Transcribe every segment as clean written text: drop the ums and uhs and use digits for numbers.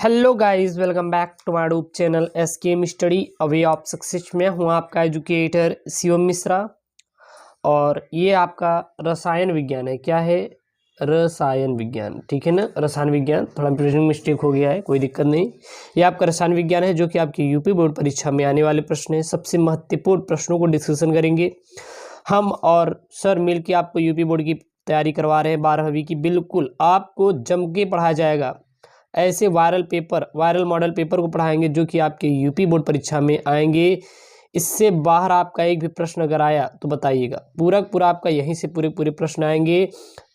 Hello guys, welcome back to my YouTube channel SKM study a way of success. में हूँ आपका educator Shivam Mishra और ये आपका रसायन विज्ञान है। क्या है? रसायन विज्ञान, ठीक है ना। रसायन विज्ञान, थोड़ा प्रिंटिंग मिस्टेक हो गया है, कोई दिक्कत नहीं। ये आपका रसायन विज्ञान है जो कि आपकी यूपी बोर्ड परीक्षा में आने वाले प्रश्न है। सबसे महत्वपूर्ण प्रश्नों को डिस्कशन करेंगे हम और सर मिल के आपको यूपी बोर्ड की तैयारी करवा रहे हैं 12वीं की। बिल्कुल आपको जम के पढ़ाया जाएगा। ऐसे वायरल मॉडल पेपर को पढ़ाएंगे जो कि आपके यूपी बोर्ड परीक्षा में आएंगे। इससे बाहर आपका एक भी प्रश्न अगर आया तो बताइएगा। पूरा आपका यहीं से पूरे प्रश्न आएंगे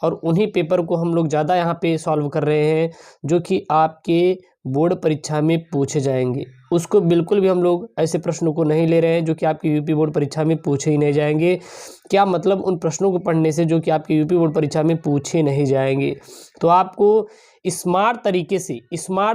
और उन्हीं पेपर को हम लोग ज़्यादा यहाँ पे सॉल्व कर रहे हैं जो कि आपके बोर्ड परीक्षा में पूछे जाएंगे। उसको बिल्कुल भी हम लोग ऐसे प्रश्नों को नहीं ले रहे हैं जो कि आपकी यूपी बोर्ड परीक्षा में पूछे ही नहीं जाएंगे। क्या मतलब? उन प्रश्नों को पढ़ने से जो कि आपकी यूपी बोर्ड परीक्षा में पूछे नहीं जाएंगे। तो आपको स्मार्ट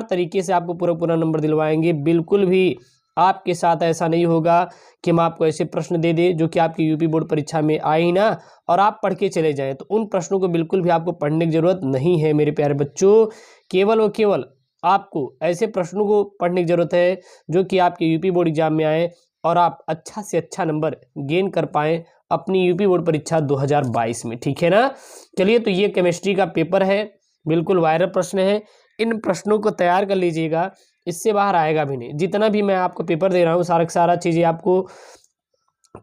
तरीके से आपको पूरा नंबर दिलवाएंगे। बिल्कुल भी आपके साथ ऐसा नहीं होगा कि हम आपको ऐसे प्रश्न दे दें जो कि आपकी यूपी बोर्ड परीक्षा में आए ही ना और आप पढ़ के चले जाएं। तो उन प्रश्नों को बिल्कुल भी आपको पढ़ने की जरूरत नहीं है मेरे प्यारे बच्चों। केवल और केवल आपको ऐसे प्रश्नों को पढ़ने की जरूरत है जो कि आपके यूपी बोर्ड एग्जाम में आए और आप अच्छा से अच्छा नंबर गेन कर पाएँ अपनी यूपी बोर्ड परीक्षा 2022 में, ठीक है ना। चलिए, तो ये केमिस्ट्री का पेपर है, बिल्कुल वायरल प्रश्न है। इन प्रश्नों को तैयार कर लीजिएगा, इससे बाहर आएगा भी नहीं। जितना भी मैं आपको पेपर दे रहा हूँ सारा चीज़ें आपको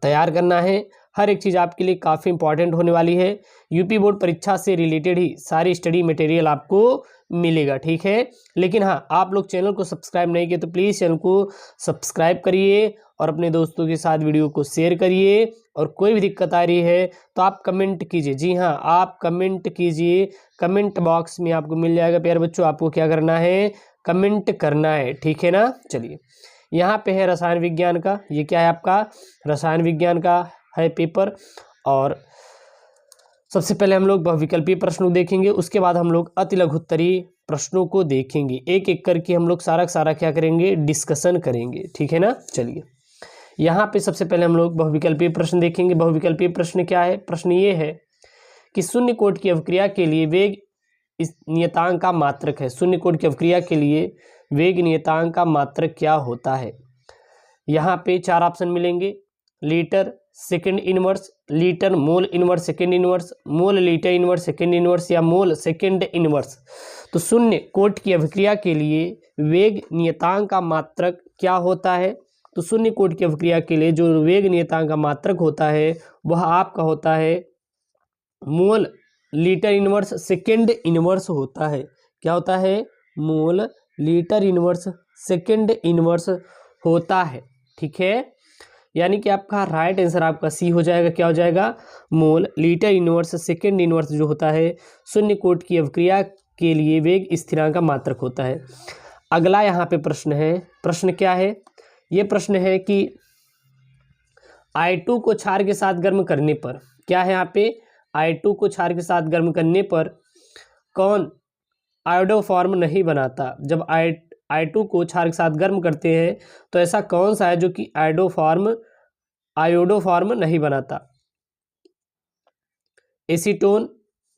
तैयार करना है। हर एक चीज़ आपके लिए काफ़ी इंपॉर्टेंट होने वाली है। यूपी बोर्ड परीक्षा से रिलेटेड ही सारी स्टडी मटेरियल आपको मिलेगा, ठीक है। लेकिन हाँ, आप लोग चैनल को सब्सक्राइब नहीं किए तो प्लीज़ चैनल को सब्सक्राइब करिए और अपने दोस्तों के साथ वीडियो को शेयर करिए। और कोई भी दिक्कत आ रही है तो आप कमेंट कीजिए। जी हाँ, आप कमेंट कीजिए, कमेंट बॉक्स में आपको मिल जाएगा। प्यारे बच्चों, आपको क्या करना है? कमेंट करना है, ठीक है ना। चलिए, यहाँ पे है रसायन विज्ञान का। ये क्या है? आपका रसायन विज्ञान का है पेपर। और सबसे पहले हम लोग बहुविकल्पीय प्रश्नों देखेंगे, उसके बाद हम लोग अति लघुत्तरीय प्रश्नों को देखेंगे। एक एक करके हम लोग सारा क्या करेंगे? डिस्कशन करेंगे, ठीक है ना। चलिए, यहाँ पे सबसे पहले हम लोग बहुविकल्पीय प्रश्न देखेंगे। बहुविकल्पीय प्रश्न क्या है? प्रश्न ये है कि शून्य कोट की अवक्रिया के लिए वेग इस नियतांक का मात्रक है। शून्य कोट की अवक्रिया के लिए वेग नियतांक का मात्रक क्या होता है? यहाँ पे 4 ऑप्शन मिलेंगे। Litre second inverse, litre mole inverse second inverse, mole litre inverse second inverse या मोल सेकंड इनवर्स। तो शून्य कोट की अभिक्रिया के लिए वेग नियतांक का मात्रक क्या होता है? तो शून्य कोट की अभिक्रिया के लिए जो वेग नियतांक का मात्रक होता है वह आपका होता है mole litre inverse second inverse होता है। क्या होता है? Mole litre inverse second inverse होता है, ठीक है। यानी कि आपका राइट आंसर आपका सी हो जाएगा। क्या हो जाएगा? Mole litre inverse second inverse जो होता है शून्य कोट की अवक्रिया के लिए वेग स्थिरांक का मात्रक होता है। अगला यहाँ पे प्रश्न है। प्रश्न क्या है? ये प्रश्न है कि I2 को क्षार के साथ गर्म करने पर, क्या है यहाँ पे? I2 को क्षार के साथ गर्म करने पर कौन आयोडोफॉर्म नहीं बनाता? जब I2 को क्षार के साथ गर्म करते हैं तो ऐसा कौन सा है जो कि आयोडोफॉर्म नहीं बनाता? एसीटोन,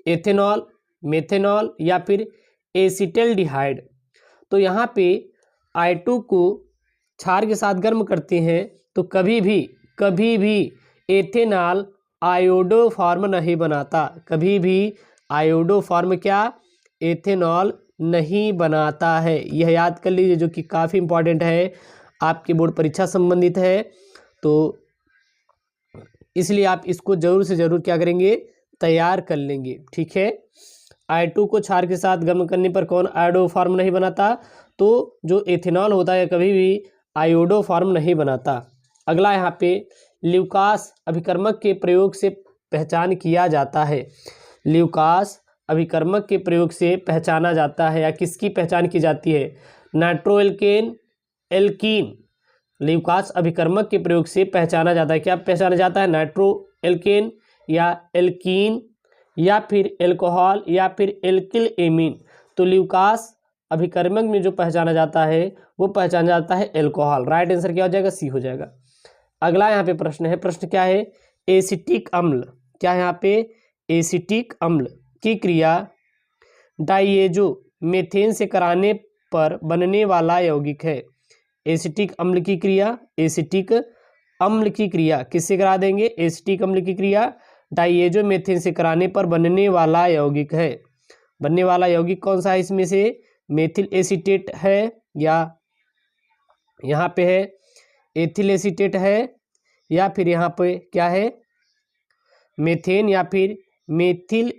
एथेनॉल, मेथेनॉल या फिर एसिटल्डिहाइड। तो यहाँ पे I2 को क्षार के साथ गर्म करते हैं तो कभी भी एथेनॉल आयोडोफॉर्म नहीं बनाता। कभी भी आयोडोफॉर्म क्या? एथेनॉल नहीं बनाता है। यह याद कर लीजिए, जो कि काफ़ी इंपॉर्टेंट है, आपके बोर्ड परीक्षा संबंधित है। तो इसलिए आप इसको जरूर से जरूर क्या करेंगे? तैयार कर लेंगे, ठीक है। I2 को क्षार के साथ गर्म करने पर कौन आयोडोफॉर्म नहीं बनाता? तो जो एथेनॉल होता है कभी भी आयोडोफॉर्म नहीं बनाता। अगला यहाँ पे ल्यूकास अभिकर्मक के प्रयोग से पहचान किया जाता है। ल्यूकास अभिकर्मक के प्रयोग से पहचाना जाता है या किसकी पहचान की जाती है? नाइट्रोएल्केन एल्कीन। ल्यूकास अभिकर्मक के प्रयोग से पहचाना जाता है। क्या पहचाना जाता है? नाइट्रोएल्केन या एल्कीन या फिर एल्कोहल या फिर एल्किल एमीन। तो ल्यूकास अभिकर्मक में जो पहचाना जाता है वो पहचाना जाता है एल्कोहल। राइट आंसर क्या हो जाएगा? सी हो जाएगा। अगला यहाँ पे प्रश्न है। प्रश्न क्या है? एसिटिक अम्ल। क्या है यहाँ पे? एसिटिक अम्ल की क्रिया डाइएजो मेथेन से कराने पर बनने वाला यौगिक है। एसिटिक अम्ल की क्रिया, एसिटिक अम्ल की क्रिया किससे करा देंगे? एसिटिक अम्ल की क्रिया डाइएजोमेथेन से कराने पर बनने वाला यौगिक है। बनने वाला यौगिक कौन सा है इसमें से? मेथिल एसीटेट है, या यहाँ पे है एथिल एसीटेट है, या फिर यहाँ पे क्या है मेथेन, या फिर मेथिल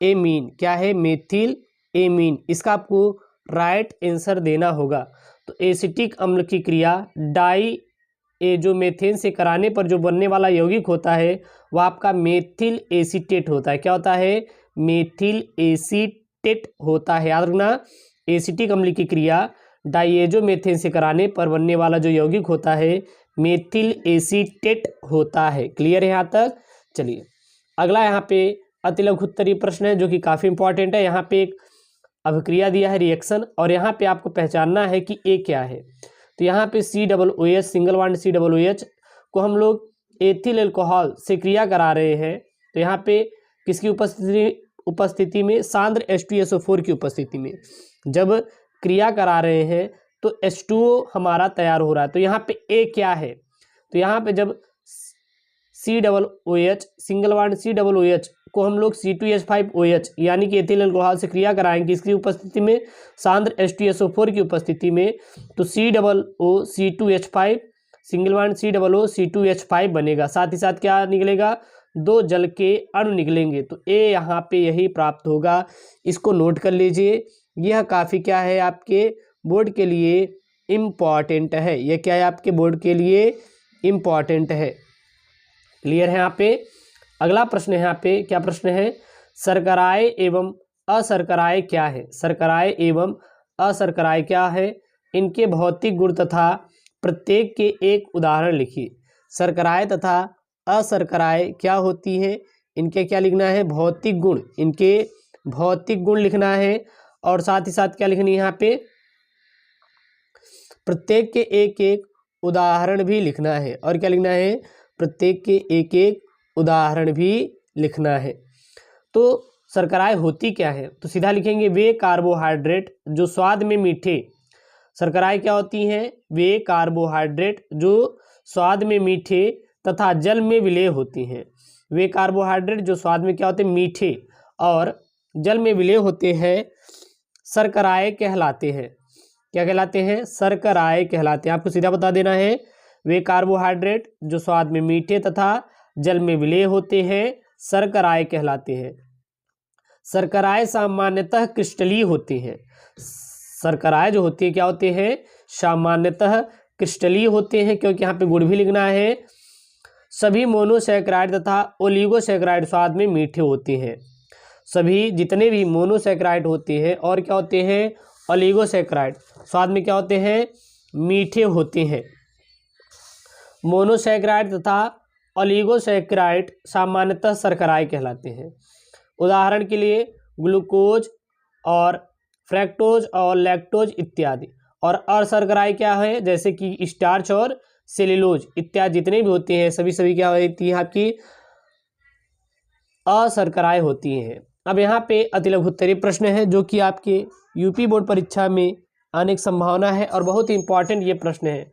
एमीन। क्या है? Methyl amine. इसका आपको राइट आंसर देना होगा। तो एसिटिक अम्ल की क्रिया डाइएजोमेथेन से कराने पर जो बनने वाला यौगिक होता है वह आपका मेथिल एसीटेट होता है। क्या होता है? मेथिल एसीटेट होता है। याद रखना, एसिटिक अम्ल की क्रिया डाइएजोमेथेन से कराने पर बनने वाला जो यौगिक होता है मेथिल एसीटेट होता है। क्लियर है यहाँ तक? चलिए अगला यहाँ पे अतिलघु उत्तरीय प्रश्न है जो कि काफ़ी इंपॉर्टेंट है। यहाँ पे एक अभिक्रिया दिया है, रिएक्शन, और यहाँ पे आपको पहचानना है कि ए क्या है। तो यहाँ पे COOH सिंगल बॉन्ड COOH को हम लोग एथिल अल्कोहल से क्रिया करा रहे हैं। तो यहाँ पे किसकी उपस्थिति में? सांद्र H2SO4 की उपस्थिति में जब क्रिया करा रहे हैं तो H2O हमारा तैयार हो रहा है। तो यहाँ पे ए क्या है? तो यहाँ पे जब COOH सिंगल बॉन्ड COOH को हम लोग C2H5OH यानी कि एथिल अल्कोहल से क्रिया कराएंगे इसकी उपस्थिति में, सांद्र H2SO4 की उपस्थिति में, तो COOC2H5 सिंगल बॉन्ड COOC2H5 बनेगा। साथ ही साथ क्या निकलेगा? 2 जल के अणु निकलेंगे। तो ए यहाँ पे यही प्राप्त होगा। इसको नोट कर लीजिए, यह काफ़ी क्या है आपके बोर्ड के लिए इम्पॉर्टेंट है। यह क्या है आपके बोर्ड के लिए इम्पॉर्टेंट है। क्लियर है यहाँ पे? अगला प्रश्न है यहाँ पे, क्या प्रश्न है? शर्कराएं एवं अशर्कराएं क्या है? शर्कराएं एवं अशर्कराएं क्या है? इनके भौतिक गुण तथा प्रत्येक के एक उदाहरण लिखिए। शर्कराएं तथा अशर्कराएं क्या होती हैं? इनके क्या लिखना है? भौतिक गुण। इनके भौतिक गुण लिखना है, और साथ ही साथ क्या लिखनी है यहाँ पे? प्रत्येक के एक एक उदाहरण भी लिखना है। और क्या लिखना है? प्रत्येक के एक एक उदाहरण भी लिखना है। तो शर्कराएं होती क्या है? तो सीधा लिखेंगे वे कार्बोहाइड्रेट जो स्वाद में मीठे। शर्कराएं क्या होती हैं? वे कार्बोहाइड्रेट जो स्वाद में मीठे तथा जल में विलय होती हैं। वे कार्बोहाइड्रेट जो स्वाद में क्या होते हैं? मीठे और जल में विलय होते हैं, शर्कराएं कहलाते हैं। क्या कहलाते हैं? शर्कराएं कहलाते हैं। आपको सीधा बता देना है, वे कार्बोहाइड्रेट जो स्वाद में मीठे तथा जल में विलय होते हैं, शर्कराएं कहलाते हैं। शर्कराएं सामान्यतः क्रिस्टलीय होती हैं। शर्कराएं जो होती है क्या होते हैं? सामान्यतः क्रिस्टलीय होते हैं, क्योंकि यहाँ पे गुण भी लिखना है। सभी मोनोसैकराइड तथा ओलिगोसैकराइड स्वाद में मीठे होते हैं। सभी जितने भी मोनोसैकराइड होते हैं और क्या होते हैं? ओलिगोसैकराइड स्वाद में क्या होते हैं? मीठे होते हैं। मोनोसैकराइड तथा ओलिगोसैकराइड सामान्यतः शर्कराएं कहलाते हैं। उदाहरण के लिए ग्लूकोज और फ्रैक्टोज और लैक्टोज इत्यादि। और अशर्कराएं क्या है? जैसे कि स्टार्च और सेल्यूलोज इत्यादि जितने भी होते हैं सभी क्या होती है आपकी? अशर्कराएं होती हैं। अब यहाँ पे अतिलघु उत्तरीय प्रश्न है जो कि आपके यूपी बोर्ड परीक्षा में आने की संभावना है और बहुत ही इंपॉर्टेंट ये प्रश्न है।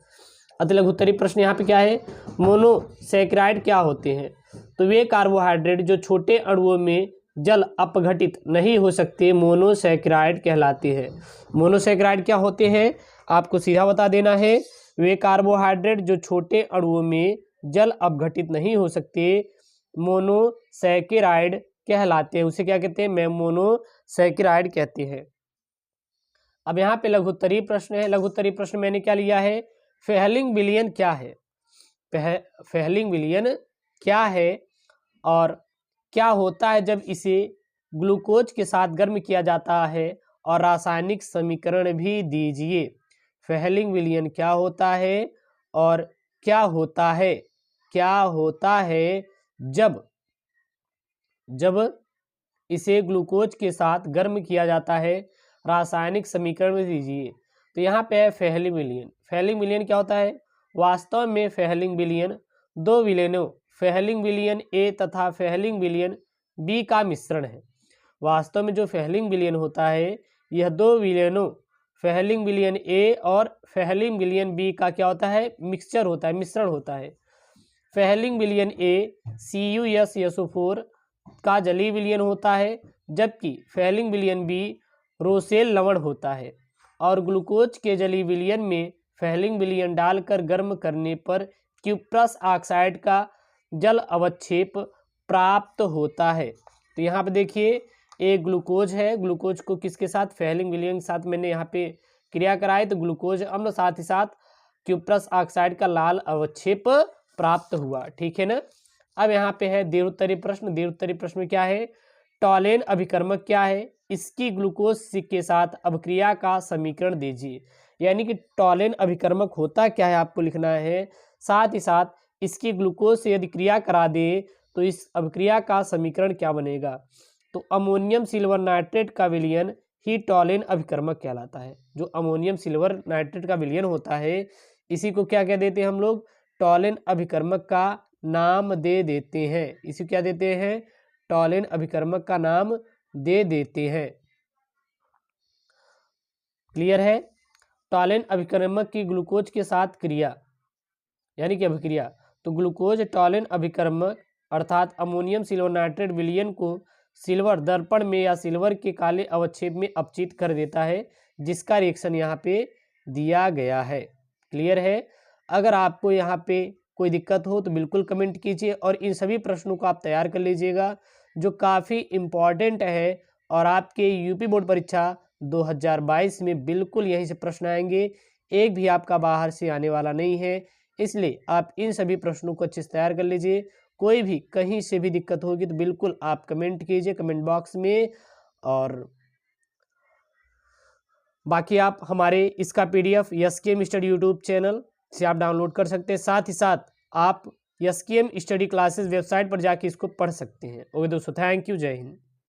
अतिलघु उत्तरीय प्रश्न यहाँ पे क्या है? मोनोसैकराइड क्या होते हैं? तो वे कार्बोहाइड्रेट जो छोटे अणुओं में जल अपघटित नहीं हो सकते मोनोसैकराइड कहलाते हैं। मोनोसैकराइड क्या होते हैं? आपको सीधा बता देना है, वे कार्बोहाइड्रेट जो छोटे अणुओं में जल अपघटित नहीं हो सकते मोनोसैकराइड कहलाते हैं। उसे क्या कहते हैं? मोनोसैकराइड कहते हैं। अब यहाँ पे लघु उत्तरीय प्रश्न है। लघु उत्तरीय प्रश्न मैंने क्या लिया है? फेहलिंग विलयन क्या है? फेहलिंग विलयन क्या है और क्या होता है जब इसे ग्लूकोज के साथ गर्म किया जाता है? और रासायनिक समीकरण भी दीजिए। फेहलिंग विलयन क्या होता है और क्या होता है? क्या होता है जब इसे ग्लूकोज के साथ गर्म किया जाता है? रासायनिक समीकरण में दीजिए। तो यहाँ पे है फेहलिंग विलयन। फेहलिंग विलयन क्या होता है? वास्तव में फेहलिंग विलयन दो विलयनों फेहलिंग विलयन ए तथा फेहलिंग विलयन बी का मिश्रण है। वास्तव में जो फेहलिंग विलयन होता है यह दो विलयनों फेहलिंग विलियन ए और फेहलिंग विलियन बी का क्या होता है, मिक्सचर होता है, मिश्रण होता है। फेहलिंग विलियन ए CuSSO4 का जलीय विलयन होता है, जबकि फेहलिंग विलियन बी रोसेल लवण होता है। और ग्लूकोज के जलीय विलयन में फेहलिंग विलयन डालकर गर्म करने पर क्यूप्रस ऑक्साइड का जल अवक्षेप प्राप्त होता है। तो यहाँ पे देखिए एक ग्लूकोज है, ग्लूकोज को किसके साथ, फेहलिंग विलयन के साथ मैंने यहाँ पे क्रिया कराई, तो ग्लूकोज अम्ल साथ ही साथ क्यूप्रस ऑक्साइड का लाल अवक्षेप प्राप्त हुआ। ठीक है ना। अब यहाँ पे है दीर्घोत्तरीय प्रश्न। दीर्घोत्तरीय प्रश्न में क्या है, टॉलेन अभिकर्मक क्या है, इसकी ग्लूकोज के साथ अभिक्रिया का समीकरण दीजिए। यानी कि टॉलेन अभिकर्मक होता क्या है आपको लिखना है, साथ ही साथ इसकी ग्लूकोज से यदि क्रिया करा दे तो इस अभिक्रिया का समीकरण क्या बनेगा। तो अमोनियम सिल्वर नाइट्रेट का विलयन ही टॉलेन अभिकर्मक कहलाता है। जो अमोनियम सिल्वर नाइट्रेट का विलयन होता है इसी को क्या कह देते हैं हम लोग, टॉलेन अभिकर्मक का नाम दे देते हैं। इसी क्या देते हैं, टॉलेन अभिकर्मक का नाम दे देते हैं। क्लियर है। टॉलेन अभिकर्मक की ग्लूकोज के साथ क्रिया यानी कि अभिक्रिया, तो ग्लूकोज टॉलेन अभिकर्मक अर्थात अमोनियम सिल्वर नाइट्रेट विलयन को सिल्वर दर्पण में या सिल्वर के काले अवक्षेप में अपचित कर देता है, जिसका रिएक्शन यहाँ पे दिया गया है। क्लियर है। अगर आपको यहाँ पे कोई दिक्कत हो तो बिल्कुल कमेंट कीजिए और इन सभी प्रश्नों को आप तैयार कर लीजिएगा, जो काफ़ी इम्पॉर्टेंट है और आपके यूपी बोर्ड परीक्षा 2022 में बिल्कुल यहीं से प्रश्न आएंगे, एक भी आपका बाहर से आने वाला नहीं है। इसलिए आप इन सभी प्रश्नों को अच्छे से तैयार कर लीजिए। कोई भी कहीं से भी दिक्कत होगी तो बिल्कुल आप कमेंट कीजिए कमेंट बॉक्स में। और बाकी आप हमारे इसका PDF SKM study YouTube channel से आप डाउनलोड कर सकते हैं। साथ ही साथ आप SKM स्टडी क्लासेस वेबसाइट पर जाके इसको पढ़ सकते हैं। ओके दोस्तों, थैंक यू, जय हिंद।